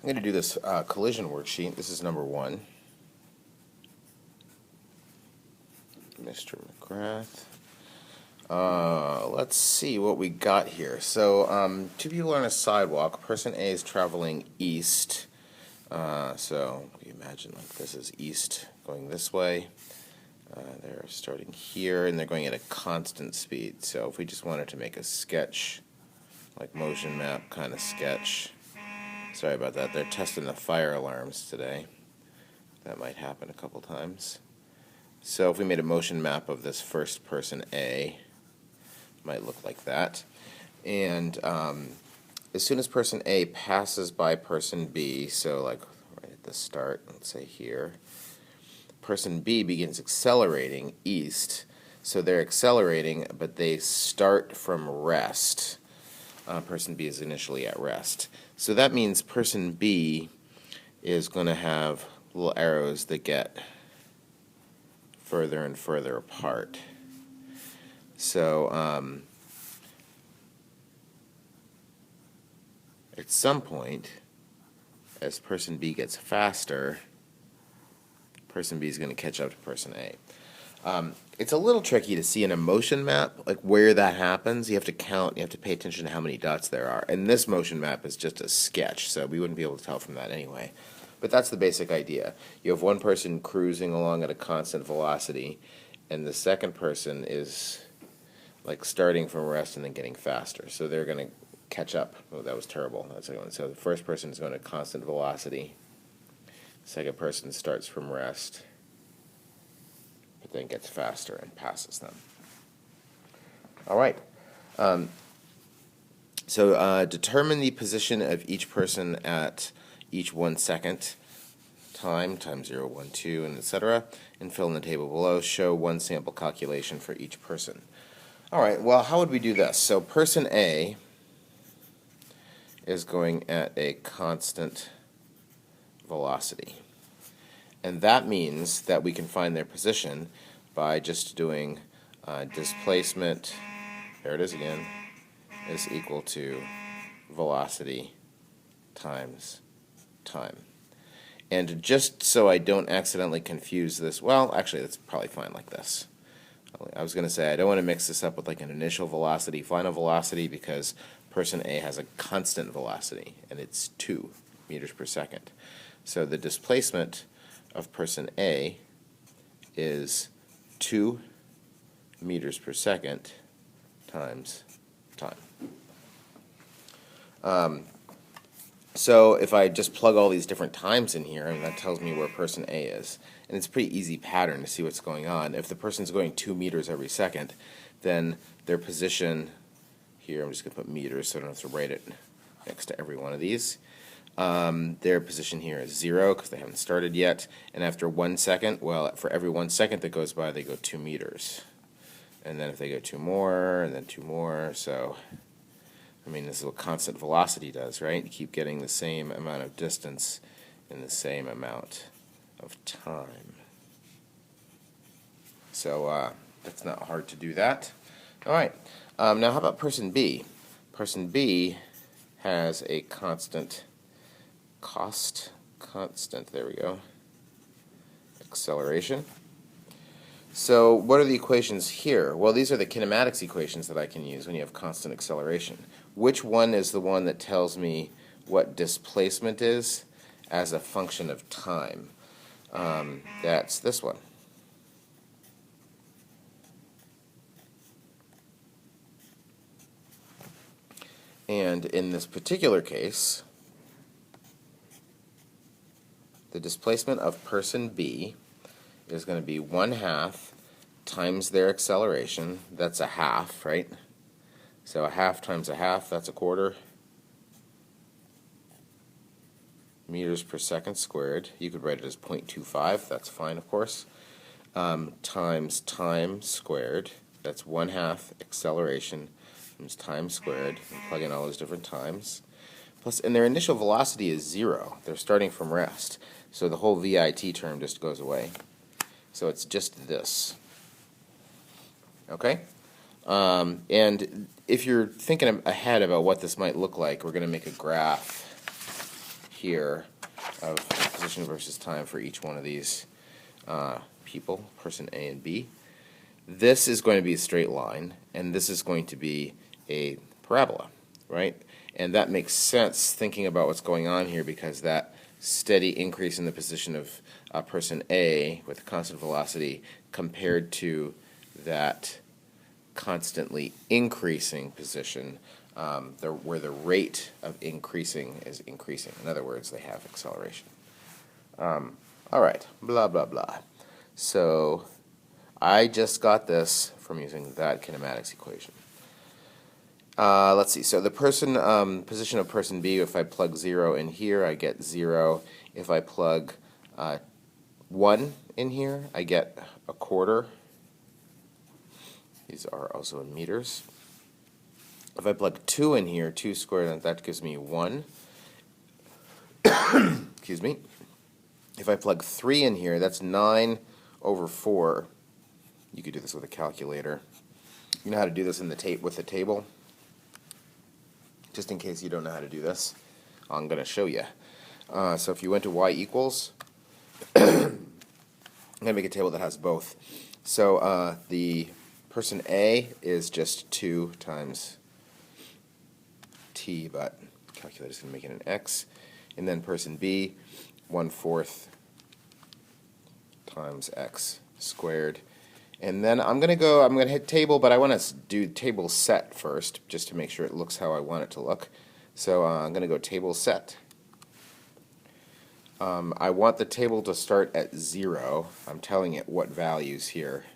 going to do this collision worksheet. This is number 1. Mr. McGrath. Let's see what we got here. So, two people are on a sidewalk. Person A is traveling east. So, you imagine like this is east going this way. They're starting here, and they're going at a constant speed. So, if we just wanted to make a sketch, like motion map kind of sketch. Sorry about that. They're testing the fire alarms today. That might happen a couple times. So if we made a motion map of this first person A, it might look like that. And as soon as person A passes by person B, so like right at the start, let's say here, person B begins accelerating east. So they're accelerating, but they start from rest. Person B is initially at rest. So that means person B is going to have little arrows that get further and further apart. So at some point, as person B gets faster, person B is going to catch up to person A. It's a little tricky to see in a motion map, like where that happens. You have to count, you have to pay attention to how many dots there are. And this motion map is just a sketch, so we wouldn't be able to tell from that anyway. But that's the basic idea. You have one person cruising along at a constant velocity, and the second person is like starting from rest and then getting faster. So they're going to catch up. Oh, that was terrible. That's one. So the first person is going at constant velocity. The second person starts from rest, but then gets faster and passes them. All right. So determine the position of each person at each 1 second time 0, 1, 2, and etc. And fill in the table below. Show one sample calculation for each person. All right. Well, how would we do this? So person A is going at a constant velocity. And that means that we can find their position by just doing displacement, there it is again, is equal to velocity times time. And just so I don't accidentally confuse this, well, actually, that's probably fine like this. I was going to say I don't want to mix this up with like an initial velocity, final velocity, because person A has a constant velocity, and it's 2 meters per second. So the displacement of person A is 2 meters per second times time. So if I just plug all these different times in here, and that tells me where person A is. And it's a pretty easy pattern to see what's going on. If the person's going 2 meters every second, then their position here, I'm just going to put meters so I don't have to write it next to every one of these. Their position here is 0 because they haven't started yet. And after 1 second, well, for every 1 second that goes by, they go 2 meters. And then if they go 2 more, and then 2 more, so I mean, this is what constant velocity does, right? You keep getting the same amount of distance in the same amount of time. So that's not hard to do that. All right. Now how about person B? Person B has a constant there we go, acceleration. So what are the equations here? Well, these are the kinematics equations that I can use when you have constant acceleration. Which one is the one that tells me what displacement is as a function of time? That's this one. And in this particular case, the displacement of person B is going to be 1/2 times their acceleration. That's a half, right? So a half times a half, that's a quarter. Meters per second squared. You could write it as 0.25. That's fine, of course. Times time squared. That's 1/2 acceleration times time squared. And plug in all those different times. Plus, and their initial velocity is 0. They're starting from rest. So the whole VIT term just goes away. So it's just this. Okay? And if you're thinking ahead about what this might look like, we're going to make a graph here of position versus time for each one of these people, person A and B. This is going to be a straight line, and this is going to be a parabola, right? And that makes sense thinking about what's going on here, because that steady increase in the position of person A with a constant velocity compared to that constantly increasing position where the rate of increasing is increasing. In other words, they have acceleration. All right, blah, blah, blah. So I just got this from using that kinematics equation. Let's see. So the position of person B, if I plug 0 in here, I get 0. If I plug 1 in here, I get a quarter. These are also in meters. If I plug 2 in here, 2 squared, that gives me 1. Excuse me. If I plug 3 in here, that's 9 over 4. You could do this with a calculator. You know how to do this in the with the table? Just in case you don't know how to do this, I'm going to show you. So if you went to y equals, I'm going to make a table that has both. So the person A is just 2 times t, but the calculator's going to make it an x. And then person B, 1/4 times x squared. And then I'm going to hit table, but I want to do table set first, just to make sure it looks how I want it to look. So I'm going to go table set. I want the table to start at 0. I'm telling it what values here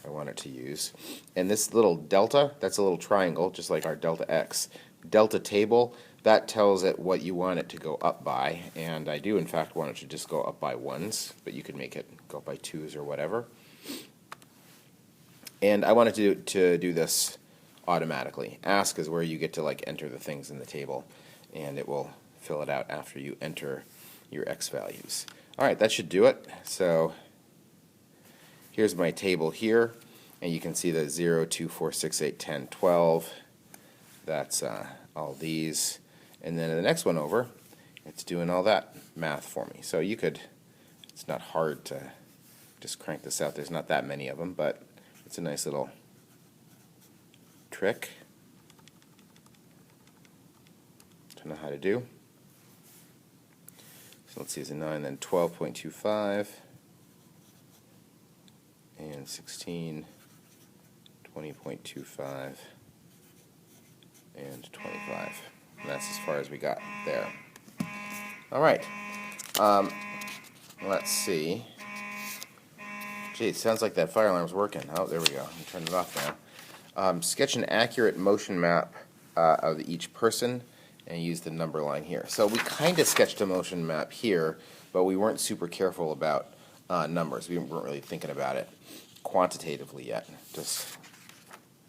I want it to use. And this little delta, that's a little triangle, just like our delta x. Delta table, that tells it what you want it to go up by. And I do, in fact, want it to just go up by 1s, but you could make it go up by 2s or whatever. And I wanted to do this automatically. Ask is where you get to enter the things in the table, and it will fill it out after you enter your x values. All right, that should do it. So here's my table here, and you can see the 0, 2, 4, 6, 8, 10, 12. That's all these. And then in the next one over, it's doing all that math for me. So you could, it's not hard to just crank this out. There's not that many of them, but it's a nice little trick to know how to do. So let's see, it's a 9, then 12.25, and 16, 20.25, and 25. And that's as far as we got there. All right. Let's see. Gee, it sounds like that fire alarm's working. Oh, there we go. I'm turning it off now. Sketch an accurate motion map of each person and use the number line here. So we kind of sketched a motion map here, but we weren't super careful about numbers. We weren't really thinking about it quantitatively yet. Just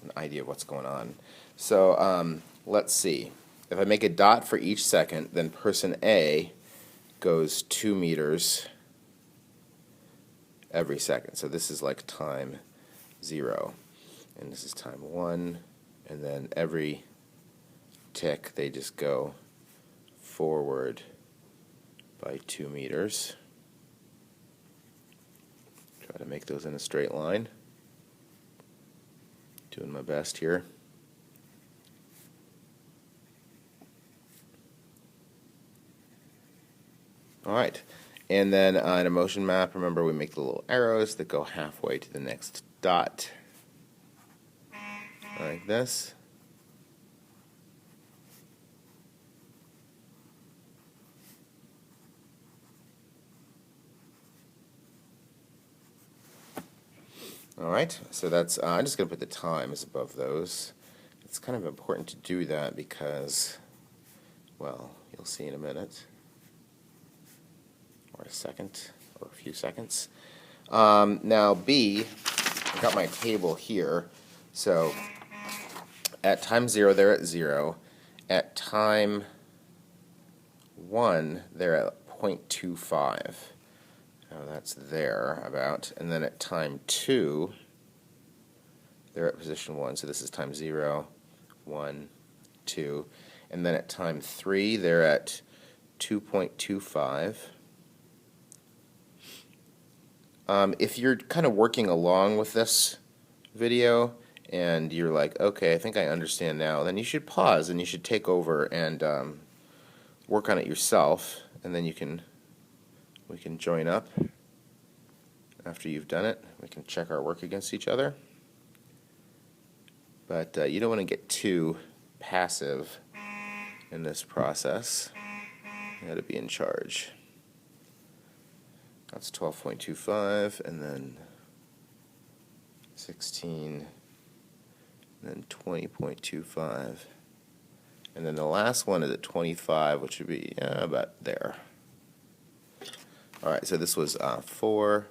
an idea of what's going on. So let's see. If I make a dot for each second, then person A goes 2 meters every second. So this is like time 0, and this is time 1, and then every tick they just go forward by 2 meters. Try to make those in a straight line. Doing my best here. All right. And then in a motion map, remember we make the little arrows that go halfway to the next dot, like this. All right, so that's, I'm just going to put the times above those. It's kind of important to do that because, well, you'll see in a minute. Or a second, or a few seconds. Now B, I've got my table here. So at time 0, they're at 0. At time 1, they're at 0.25. Now that's there about. And then at time 2, they're at position 1. So this is time 0, 1, 2. And then at time 3, they're at 2.25. If you're kind of working along with this video and you're like, okay, I think I understand now, then you should pause and you should take over and work on it yourself, and then we can join up after you've done it. We can check our work against each other. But you don't want to get too passive in this process. You got to be in charge. That's 12.25, and then 16, and then 20.25. And then the last one is at 25, which would be about there. All right, so this was 4,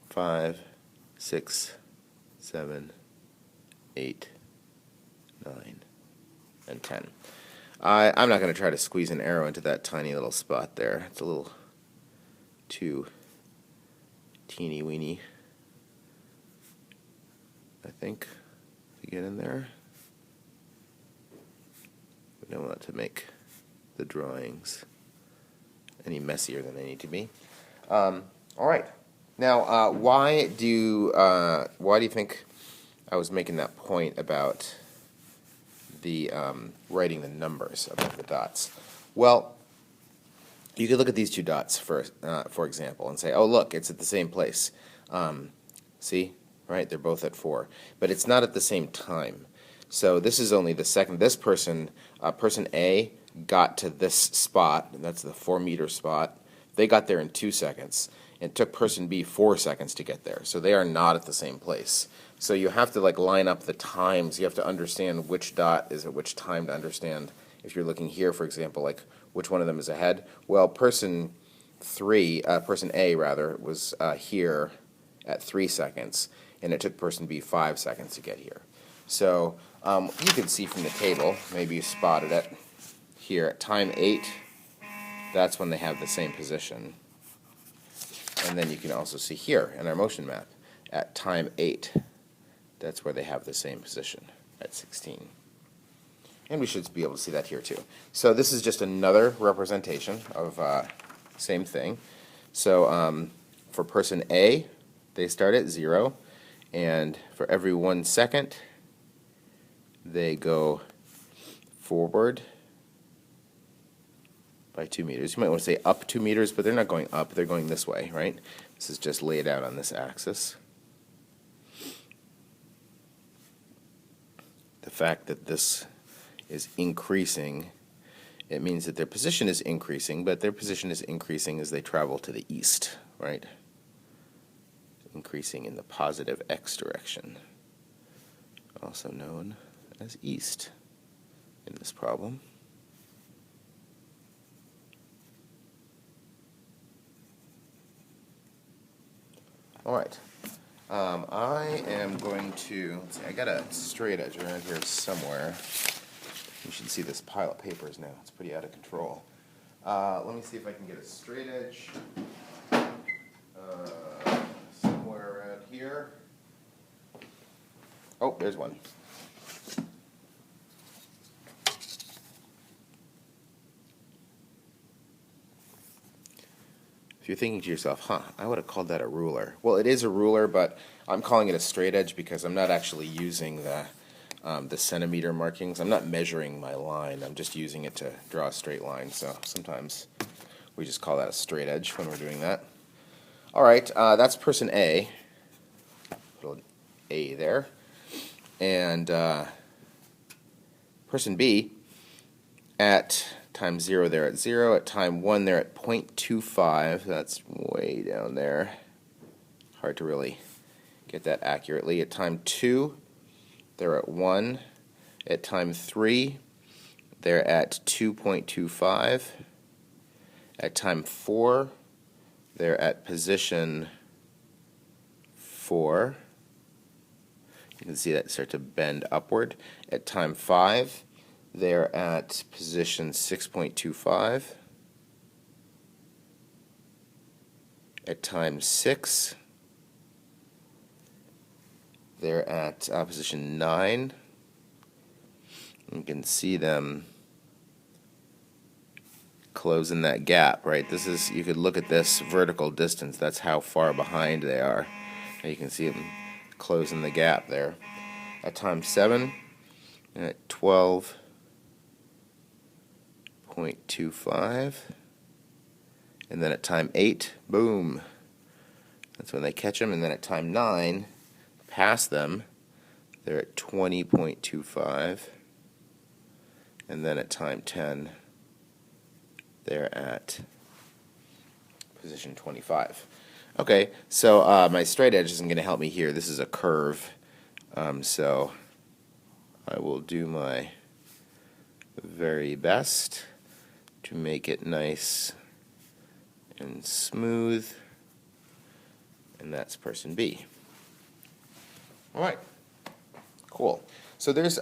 5, 6, 7, 8, 9, and 10. I'm not going to try to squeeze an arrow into that tiny little spot there. It's a little too teeny weeny, I think, to get in there. We don't want to make the drawings any messier than they need to be. All right. Now, why do you think I was making that point about the writing the numbers above the dots? Well, you could look at these two dots for example, and say, oh, look, it's at the same place. See, right? They're both at 4, but it's not at the same time. So this is only the second. This person, person A, got to this spot, and that's the 4-meter spot. They got there in 2 seconds. It took person B 4 seconds to get there. So they are not at the same place. So you have to line up the times. You have to understand which dot is at which time to understand. If you're looking here, for example, which one of them is ahead. Well, person A rather, was here at 3 seconds, and it took person B 5 seconds to get here. So you can see from the table, maybe you spotted it here at time 8. That's when they have the same position. And then you can also see here in our motion map at time 8. That's where they have the same position at 16. And we should be able to see that here too. So this is just another representation of same thing. So for person A, they start at 0, and for every 1 second, they go forward by 2 meters. You might want to say up 2 meters, but they're not going up, they're going this way, right? This is just laid out on this axis. The fact that this is increasing, it means that their position is increasing, but their position is increasing as they travel to the east, right? Increasing in the positive x direction, also known as east in this problem. All right. I am going to, let's see, I got a straight edge around here somewhere. You should see this pile of papers now. It's pretty out of control. Let me see if I can get a straight edge somewhere around here. Oh, there's one. If you're thinking to yourself, I would have called that a ruler. Well, it is a ruler, but I'm calling it a straight edge because I'm not actually using the centimeter markings. I'm not measuring my line. I'm just using it to draw a straight line. So sometimes we just call that a straight edge when we're doing that. All right, that's person A. Little A there. And person B, at time 0, they're at 0. At time 1, they're at 0.25. That's way down there. Hard to really get that accurately. At time 2, they're at 1. At time 3, they're at 2.25. At time 4, they're at position 4. You can see that start to bend upward. At time 5, they're at position 6.25. At time 6, they're at position 9. You can see them closing that gap, right? This is, you could look at this vertical distance. That's how far behind they are. And you can see them closing the gap there. At time 7, at 12.25, and then at time 8, boom, that's when they catch them. And then at time 9, pass them, they're at 20.25, and then at time 10, they're at position 25. Okay, so my straight edge isn't going to help me here. This is a curve, so I will do my very best to make it nice and smooth, and that's person B. All right, cool. So there's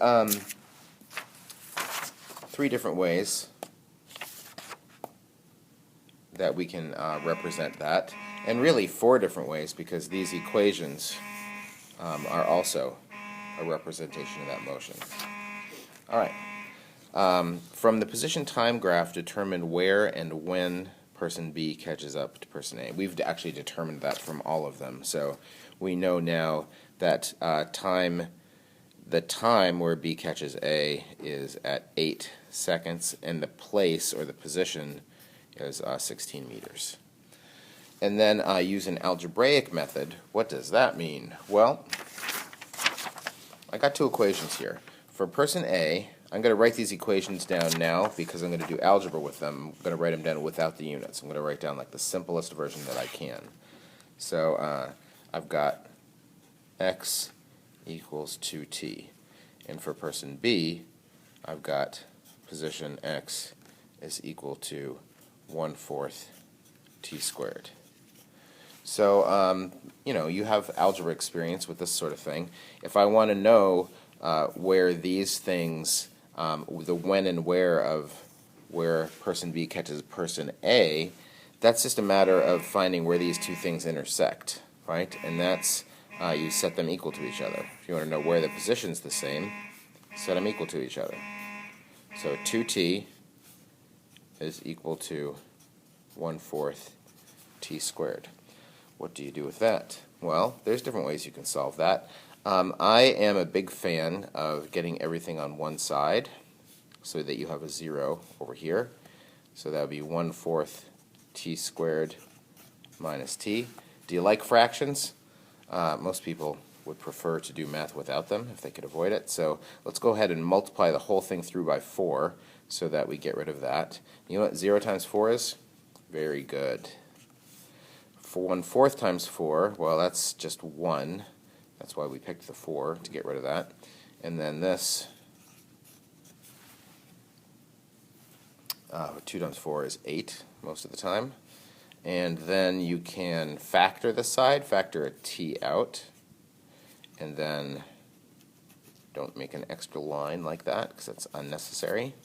3 different ways that we can represent that, and really 4 different ways, because these equations are also a representation of that motion. All right. From the position time graph, determine where and when person B catches up to person A. We've actually determined that from all of them, so we know now that the time where B catches A is at 8 seconds, and the place or the position is 16 meters. And then use an algebraic method. What does that mean? Well, I got 2 equations here. For person A, I'm going to write these equations down now because I'm going to do algebra with them. I'm going to write them down without the units. I'm going to write down like the simplest version that I can. So I've got x equals 2t. And for person B, I've got position x is equal to 1/4 t squared. So, you have algebra experience with this sort of thing. If I want to know where these things, the when and where of where person B catches person A, that's just a matter of finding where these 2 things intersect, right? And that's, you set them equal to each other. If you want to know where the position's the same, set them equal to each other. So 2t is equal to 1/4 t squared. What do you do with that? Well, there's different ways you can solve that. I am a big fan of getting everything on one side so that you have a 0 over here. So that would be 1/4 t squared minus t. Do you like fractions? Most people would prefer to do math without them if they could avoid it. So let's go ahead and multiply the whole thing through by 4 so that we get rid of that. You know what 0 times 4 is? Very good. 1/4 times 4, well, that's just 1. That's why we picked the 4 to get rid of that. And then this, 2 times 4 is 8 most of the time. And then you can factor this side, factor a t out, and then don't make an extra line like that because that's unnecessary.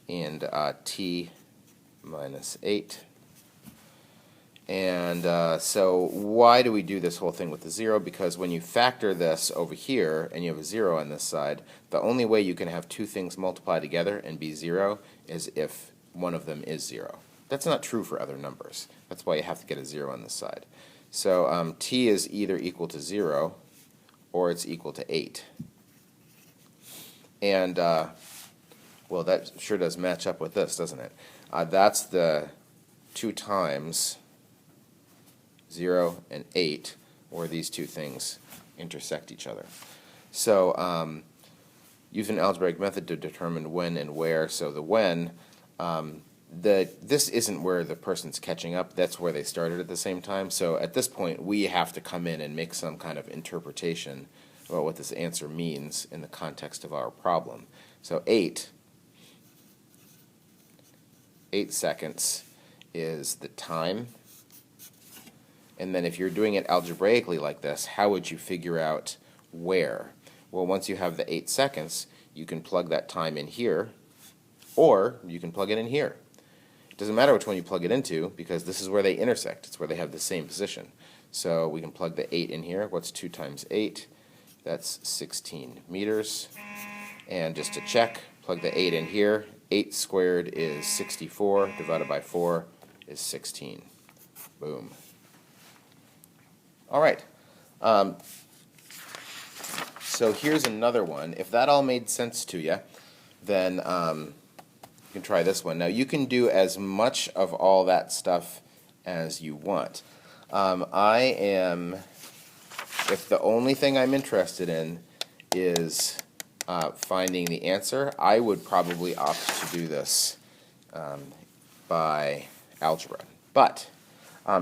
And t minus 8. And so why do we do this whole thing with the 0? Because when you factor this over here and you have a 0 on this side, the only way you can have 2 things multiply together and be 0 is if one of them is 0. That's not true for other numbers. That's why you have to get a 0 on this side. So t is either equal to 0 or it's equal to 8. And, well, that sure does match up with this, doesn't it? That's the 2 times 0 and 8, where these 2 things intersect each other. So use an algebraic method to determine when and where. So the when, this isn't where the person's catching up. That's where they started at the same time. So at this point, we have to come in and make some kind of interpretation about what this answer means in the context of our problem. So 8 seconds is the time. And then if you're doing it algebraically like this, how would you figure out where? Well, once you have the 8 seconds, you can plug that time in here, or you can plug it in here. It doesn't matter which one you plug it into, because this is where they intersect. It's where they have the same position. So we can plug the 8 in here. What's 2 times 8? That's 16 meters. And just to check, plug the 8 in here. 8 squared is 64, divided by 4 is 16. Boom. All right. So here's another one. If that all made sense to you, then you can try this one. Now you can do as much of all that stuff as you want. If the only thing I'm interested in is finding the answer, I would probably opt to do this by algebra. But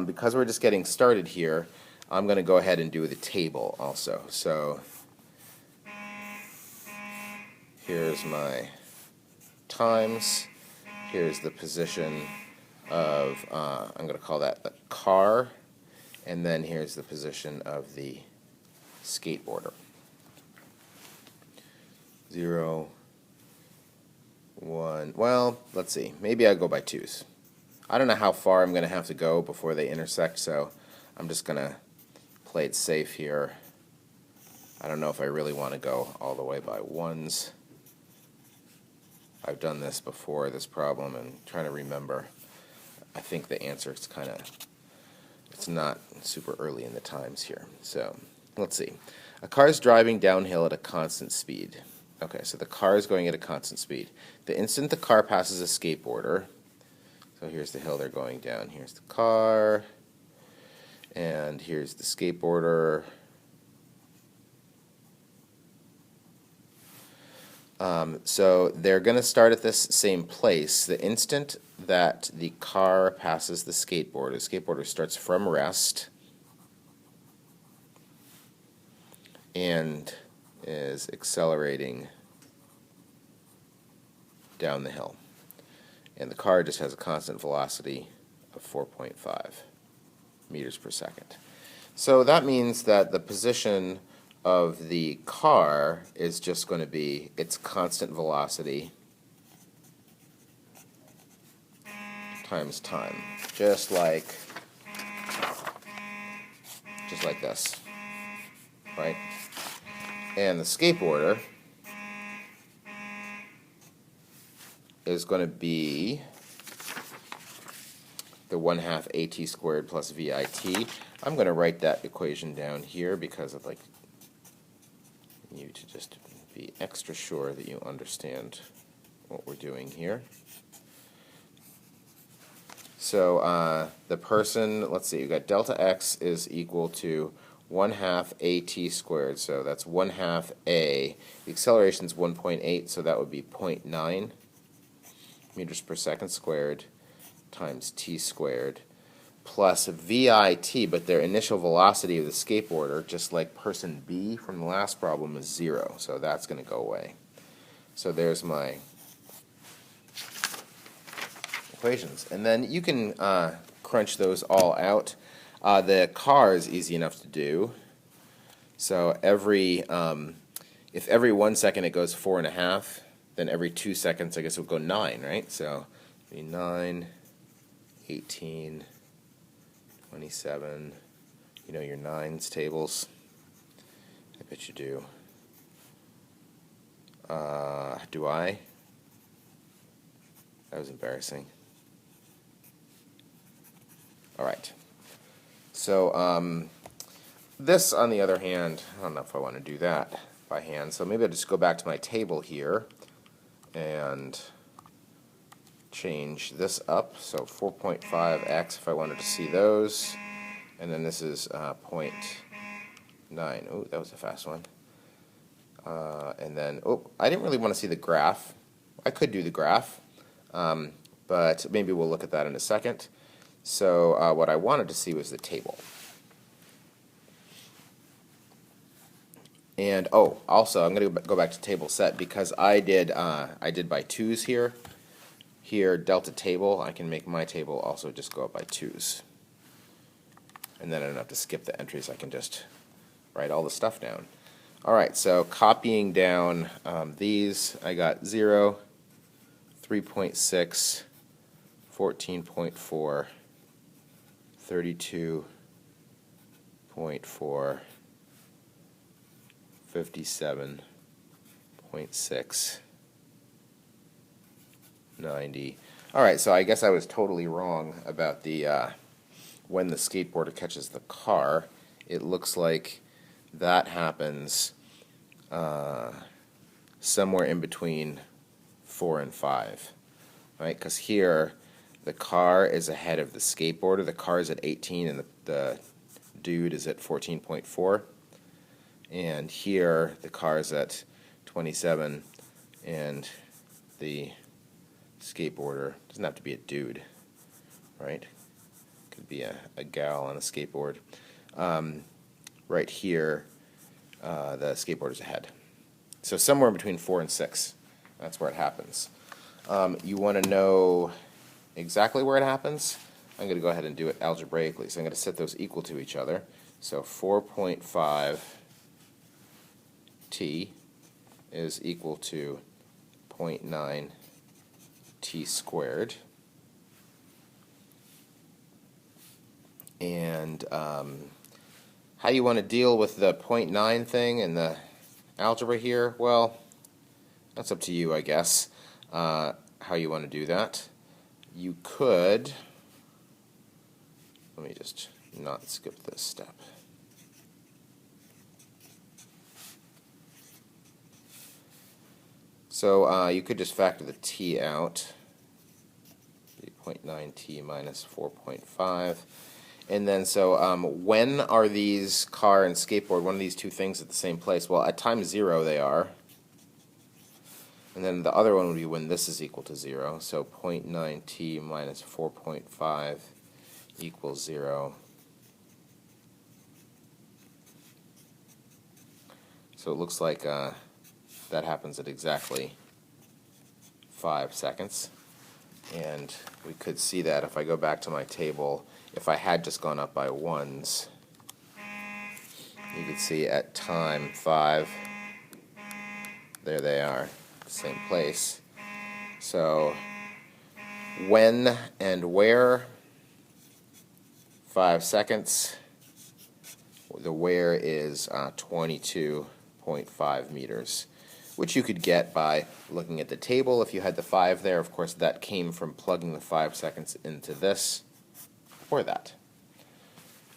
because we're just getting started here, I'm going to go ahead and do the table also. So here's my times. Here's the position of, I'm going to call that the car. And then here's the position of the skateboarder. 0, 1, well, let's see. Maybe I go by 2's. I don't know how far I'm going to have to go before they intersect, so I'm just going to play it safe here. I don't know if I really want to go all the way by 1's. I've done this before, this problem, and trying to remember. I think the answer is it's not super early in the times here. So let's see. A car is driving downhill at a constant speed. Okay, so the car is going at a constant speed. The instant the car passes a skateboarder, so here's the hill they're going down. Here's the car, and here's the skateboarder. So they're going to start at this same place. The instant that the car passes the skateboarder starts from rest and is accelerating down the hill. And the car just has a constant velocity of 4.5 meters per second. So that means that the position of the car is just going to be its constant velocity times time, just like this, right? And the skateboarder is going to be the 1/2 AT squared plus VIT. I'm going to write that equation down here because I'd like you to just be extra sure that you understand what we're doing here. So the person, let's see, you've got delta x is equal to 1/2 AT squared, so that's 1/2 A. The acceleration is 1.8, so that would be 0.9 meters per second squared times t squared plus VIT, but their initial velocity of the skateboarder, just like person B from the last problem, is 0, so that's going to go away. So there's my equations. And then you can crunch those all out. The car is easy enough to do. So if every 1 second it goes 4.5, then every 2 seconds I guess it would go 9, right? So 9, 18, 27. You know your 9's tables. I bet you do. Do I? That was embarrassing. All right. So this, on the other hand, I don't know if I want to do that by hand. So maybe I'll just go back to my table here and change this up. So 4.5x if I wanted to see those. And then this is 0.9. Oh, that was a fast one. And then, oh, I didn't really want to see the graph. I could do the graph, but maybe we'll look at that in a second. So what I wanted to see was the table. And oh, also I'm going to go back to table set because I did by 2's here. Here, delta table, I can make my table also just go up by 2's. And then I don't have to skip the entries, I can just write all the stuff down. Alright, so copying down these, I got 0, 3.6, 14.4, 32.4, 57.6, 90. All right, so I guess I was totally wrong about the when the skateboarder catches the car. It looks like that happens somewhere in between 4 and 5, right? Because here the car is ahead of the skateboarder. The car is at 18 and the dude is at 14.4. And here the car is at 27 and the skateboarder doesn't have to be a dude, right? Could be a gal on a skateboard. Right here, the skateboarder's ahead. So somewhere between 4 and 6, that's where it happens. You want to know exactly where it happens? I'm going to go ahead and do it algebraically. So I'm going to set those equal to each other. So 4.5 t is equal to 0.9 t squared. And how you want to deal with the 0.9 thing and the algebra here? Well, that's up to you, I guess, how you want to do that. You could, let me just not skip this step. So you could just factor the t out, 0.9t minus 4.5. And then so when are these car and skateboard, one of these two things at the same place? Well, at time 0 they are. And then the other one would be when this is equal to 0. So 0.9t minus 4.5 equals 0. So it looks like that happens at exactly 5 seconds. And we could see that if I go back to my table, if I had just gone up by 1s, you could see at time 5, there they are, same place. So when and where, 5 seconds. The where is 22.5 meters, which you could get by looking at the table. If you had the 5 there, of course, that came from plugging the 5 seconds into this or that.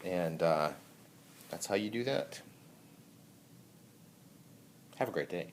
And that's how you do that. Have a great day.